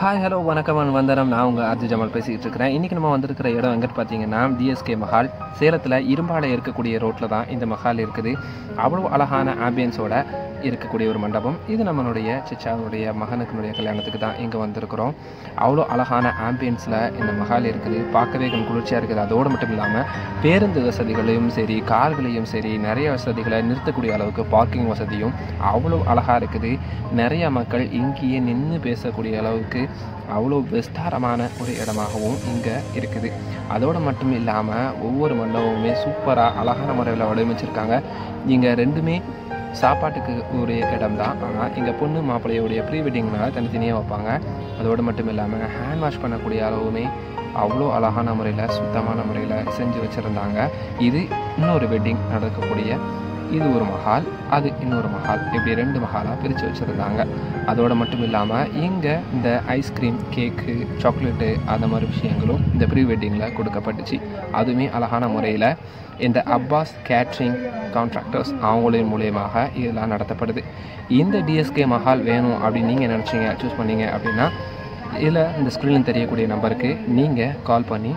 Hi hello வணக்கம் வந்தனம். நான் உங்கள் அர்ஜு ஜமால் பேசிக்கிட்டு இருக்கிறேன். இன்றைக்கி நம்ம வந்திருக்கிற இடம் எங்கிட்ட பார்த்தீங்கன்னா டிஎஸ்கே மஹால். சேலத்தில் இரும்பாலை இருக்கக்கூடிய ரோட்டில் தான் இந்த மஹால் இருக்குது. அவ்வளோ அழகான ஆம்பியன்ஸோட இருக்கக்கூடிய ஒரு மண்டபம் இது. நம்மளுடைய சிச்சாவுடைய மகனுக்குனுடைய கல்யாணத்துக்கு தான் இங்கே வந்திருக்கிறோம். அவ்வளோ அழகான ஆம்பியன்ஸில் இந்த மஹால் இருக்குது. பார்க்கவே குளிர்ச்சியாக இருக்குது. அதோடு மட்டும் இல்லாமல் பேருந்து வசதிகளையும் சரி, கார்களையும் சரி, நிறைய வசதிகளை நிறுத்தக்கூடிய அளவுக்கு பார்க்கிங் வசதியும் அவ்வளோ அழகாக இருக்குது. நிறைய மக்கள் இங்கேயே நின்று பேசக்கூடிய அளவுக்கு அவ்வளோ விஸ்தாரமான ஒரு இடமாகவும் இங்கே இருக்குது. அதோடு மட்டும் இல்லாமல் ஒவ்வொரு மண்டபமுமே சூப்பராக அழகான முறையில் வடிவமைச்சிருக்காங்க. இங்கே ரெண்டுமே சாப்பாட்டுக்கு உரிய இடம் தான். ஆனால் இங்கே பொண்ணு மாப்பிள்ளையோடைய ப்ரீ வெட்டிங்னால தனித்தனியாக வைப்பாங்க. அதோடு மட்டும் இல்லாமல் ஹேண்ட் வாஷ் பண்ணக்கூடிய அளவுமே அவ்வளோ அழகான முறையில் சுத்தமான முறையில் செஞ்சு வச்சுருந்தாங்க. இது இன்னொரு வெட்டிங் நடக்கக்கூடிய இது ஒரு மஹால், அது இன்னொரு மஹால், இப்படி ரெண்டு மஹாலாக பிரித்து வச்சுருந்தாங்க. அதோடு மட்டும் இல்லாமல் இங்கே இந்த ஐஸ்கிரீம், கேக்கு, சாக்லேட்டு அந்த மாதிரி விஷயங்களும் இந்த ப்ரீ வெட்டிங்கில் கொடுக்கப்பட்டுச்சு. அதுவுமே அழகான முறையில் இந்த அப்பாஸ் கேட்ரிங் கான்ட்ராக்டர்ஸ் அவங்களின் மூலியமாக இதெல்லாம் நடத்தப்படுது. இந்த டிஎஸ்கே மஹால் வேணும் அப்படின்னு நீங்கள் நினச்சிங்க, சூஸ் பண்ணீங்க அப்படின்னா இதில் இந்த ஸ்க்ரீனில் தெரியக்கூடிய நம்பருக்கு நீங்கள் கால் பண்ணி